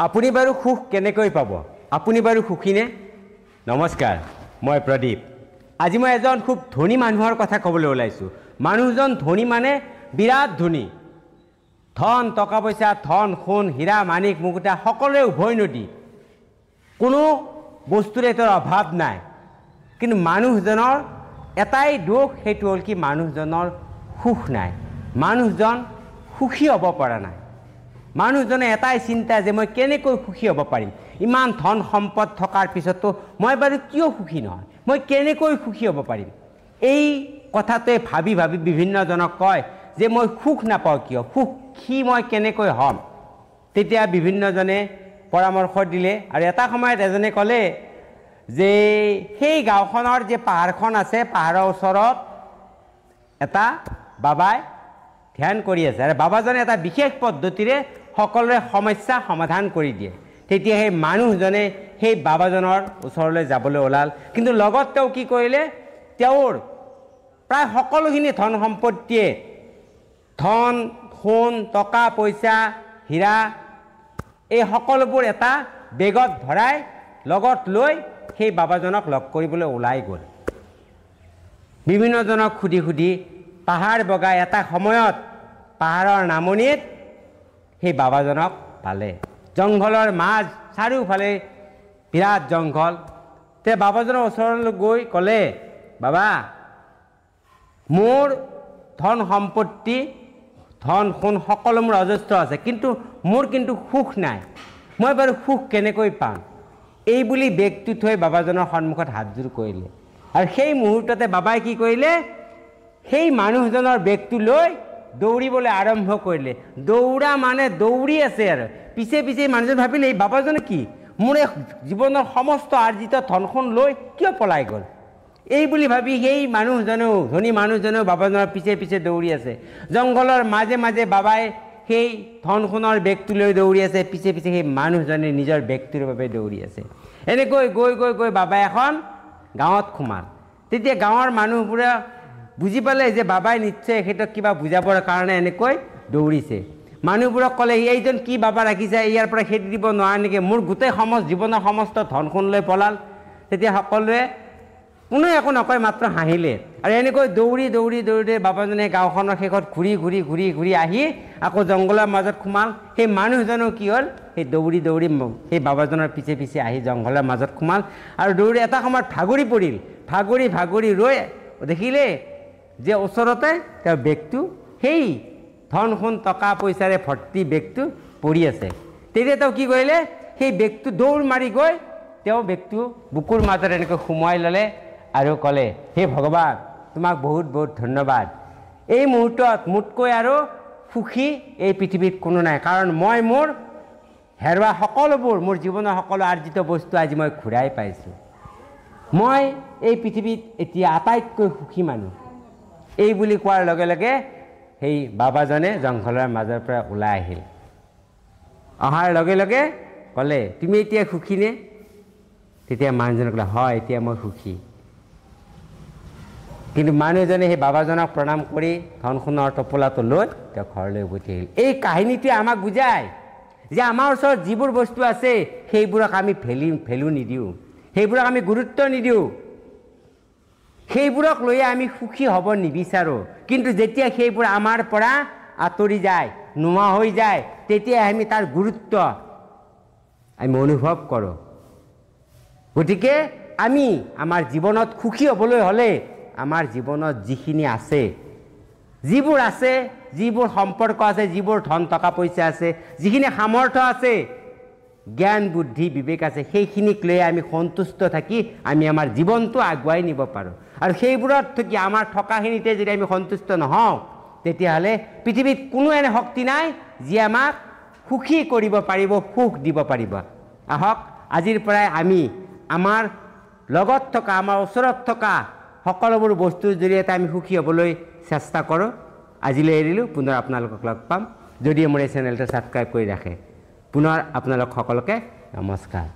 আপুনি বাৰু সুখ কেনেকৈ পাব? আপুনি বাৰু সুখীনে? নমস্কাৰ, মই প্ৰদীপ। আজি মই এজন খুব ধনী মানুহৰ কথা ক'বলৈ ওলাইছোঁ। মানুহজন ধনী মানে বিৰাট ধনী। ধন টকা পইচা, ধন সোণ, হীৰা মাণিক মুকুতা সকলোৰে উভয় নদী। কোনো বস্তুৰে তেওঁৰ অভাৱ নাই। কিন্তু মানুহজনৰ এটাই দুখ, সেইটো হ'ল কি মানুহজনৰ সুখ নাই। মানুহজন সুখী হ'ব পৰা নাই। মানুহজনে এটাই চিন্তা যে মই কেনেকৈ সুখী হ'ব পাৰিম। ইমান ধন সম্পদ থকাৰ পিছতো মই বাৰু কিয় সুখী নহয়, মই কেনেকৈ সুখী হ'ব পাৰিম। এই কথাটোৱে ভাবি ভাবি বিভিন্নজনক কয় যে মই সুখ নাপাওঁ কিয়, সুখী মই কেনেকৈ হ'ম। তেতিয়া বিভিন্নজনে পৰামৰ্শ দিলে আৰু এটা সময়ত এজনে ক'লে যে সেই গাঁওখনৰ যে পাহাৰখন আছে, পাহাৰৰ ওচৰত এটা বাবাই ধ্যান কৰি আছে আৰু বাবাজনে এটা বিশেষ পদ্ধতিৰে সকলোৰে সমস্যা সমাধান কৰি দিয়ে। তেতিয়া সেই মানুহজনে সেই বাবাজনৰ ওচৰলৈ যাবলৈ ওলাল। কিন্তু লগত তেওঁ কি কৰিলে, তেওঁৰ প্ৰায় সকলোখিনি ধন সম্পত্তিয়ে, ধন সোণ টকা পইচা হীৰা এই সকলোবোৰ এটা বেগত ভৰাই লগত লৈ সেই বাবাজনক লগ কৰিবলৈ ওলাই গ'ল। বিভিন্নজনক সুধি সুধি পাহাৰ বগাই এটা সময়ত পাহাৰৰ নামনিত সেই বাবাজনক পালে। জংঘলৰ মাজ, চাৰিওফালে বিৰাট জংঘল। তে বাবাজনৰ ওচৰলৈ গৈ ক'লে, বাবা মোৰ ধন সম্পত্তি ধন সোণ সকলো মোৰ অজস্ৰ আছে, কিন্তু মোৰ কিন্তু সুখ নাই। মই বাৰু সুখ কেনেকৈ পাম? এই বুলি বেগটো থৈ বাবাজনৰ সন্মুখত হাতযোৰ কৰিলে। আৰু সেই মুহূৰ্ততে বাবাই কি কৰিলে, সেই মানুহজনৰ বেগটো লৈ দৌৰিবলৈ আৰম্ভ কৰিলে। দৌৰা মানে দৌৰি আছে আৰু পিছে পিছে মানুহজন ভাবিলে এই বাবাজনে কি মোৰ এই জীৱনৰ সমস্ত আৰ্জিত ধনখন লৈ কিয় পলাই গ'ল। এই বুলি ভাবি সেই মানুহজনেও, ধনী মানুহজনেও বাবাজনৰ পিছে পিছে দৌৰি আছে। জংঘলৰ মাজে মাজে বাবাই সেই ধন সোণৰ বেগটো লৈ দৌৰি আছে, পিছে পিছে সেই মানুহজনে নিজৰ বেগটোৰ বাবে দৌৰি আছে। এনেকৈ গৈ গৈ গৈ বাবাই এখন গাঁৱত সোমাল। তেতিয়া গাঁৱৰ মানুহবোৰে বুজি পালে যে বাবাই নিশ্চয় এখেতক কিবা বুজাবৰ কাৰণে এনেকৈ দৌৰিছে। মানুহবোৰক ক'লে, এইজন কি বাবা ৰাখিছে, ইয়াৰ পৰা খেদি দিব নোৱাৰে নেকি, মোৰ গোটেই জীৱনৰ সমস্ত ধন সোণ লৈ পলাল। তেতিয়া সকলোৱে কোনো একো নকয়, মাত্ৰ হাঁহিলে। আৰু এনেকৈ দৌৰি দৌৰি দৌৰি বাবাজনে গাঁওখনৰ শেষত ঘূৰি ঘূৰি ঘূৰি ঘূৰি আহি আকৌ জংঘলৰ মাজত সোমাল। সেই মানুহজনো কি হ'ল, সেই দৌৰি দৌৰি সেই বাবাজনৰ পিছে পিছে আহি জংঘলৰ মাজত সোমাল আৰু দৌৰি এটা সময়ত ভাগৰি পৰিল। ভাগৰি ভাগৰি ৰৈ দেখিলে যে ওচৰতে তেওঁৰ বেগটো, সেই ধন সোণ টকা পইচাৰে ভৰ্তি বেগটো পৰি আছে। তেতিয়া তেওঁ কি কৰিলে, সেই বেগটো দৌৰ মাৰি গৈ তেওঁ বেগটো বুকুৰ মাজত এনেকৈ সোমোৱাই ল'লে আৰু ক'লে, হে ভগৱান, তোমাক বহুত বহুত ধন্যবাদ। এই মুহূৰ্তত মোতকৈ আৰু সুখী এই পৃথিৱীত কোনো নাই, কাৰণ মই মোৰ হেৰুৱা সকলোবোৰ, মোৰ জীৱনৰ সকলো আৰ্জিত বস্তু আজি মই ঘূৰাই পাইছোঁ। মই এই পৃথিৱীত এতিয়া আটাইতকৈ সুখী মানুহ। এই বুলি কোৱাৰ লগে লগে সেই বাবাজনে জংঘলৰ মাজৰ পৰা ওলাই আহিল। অহাৰ লগে লগে ক'লে, তুমি এতিয়া সুখীনে? তেতিয়া মানুহজনে ক'লে, হয়, এতিয়া মই সুখী। কিন্তু মানুহজনে সেই বাবাজনক প্ৰণাম কৰি ধন সোণৰ টোপোলাটো লৈ তেওঁ ঘৰলৈ উভতি আহিল। এই কাহিনীটোৱে আমাক বুজায় যে আমাৰ ওচৰত যিবোৰ বস্তু আছে সেইবোৰক আমি ভেলু নিদিওঁ, সেইবোৰক আমি গুৰুত্ব নিদিওঁ, সেইবোৰক লৈয়ে আমি সুখী হ'ব নিবিচাৰোঁ। কিন্তু যেতিয়া সেইবোৰ আমাৰ পৰা আঁতৰি যায়, নোহোৱা হৈ যায়, তেতিয়া আমি তাৰ গুৰুত্ব আমি অনুভৱ কৰোঁ। গতিকে আমি আমাৰ জীৱনত সুখী হ'বলৈ হ'লে আমাৰ জীৱনত যিখিনি আছে, যিবোৰ আছে, যিবোৰ সম্পৰ্ক আছে, যিবোৰ ধন টকা পইচা আছে, যিখিনি সামৰ্থ্য আছে, জ্ঞান বুদ্ধি বিবেক আছে, সেইখিনিক লৈ আমি সন্তুষ্ট থাকি আমি আমাৰ জীৱনটো আগুৱাই নিব পাৰোঁ। আৰু সেইবোৰত থাকি আমাৰ থকাখিনিতে যদি আমি সন্তুষ্ট নহওঁ, তেতিয়াহ'লে পৃথিৱীত কোনো এনে শক্তি নাই যিয়ে আমাক সুখী কৰিব পাৰিব, সুখ দিব পাৰিব। আহক আজিৰ পৰাই আমি আমাৰ লগত থকা, আমাৰ ওচৰত থকা সকলোবোৰ বস্তুৰ জৰিয়তে আমি সুখী হ'বলৈ চেষ্টা কৰোঁ। আজিলৈ এৰিলোঁ, পুনৰ আপোনালোকক লগ পাম যদি মোৰ এই চেনেলটো ছাবস্ক্ৰাইব কৰি ৰাখে। পুনৰ আপোনালোক সকলোকে নমস্কাৰ।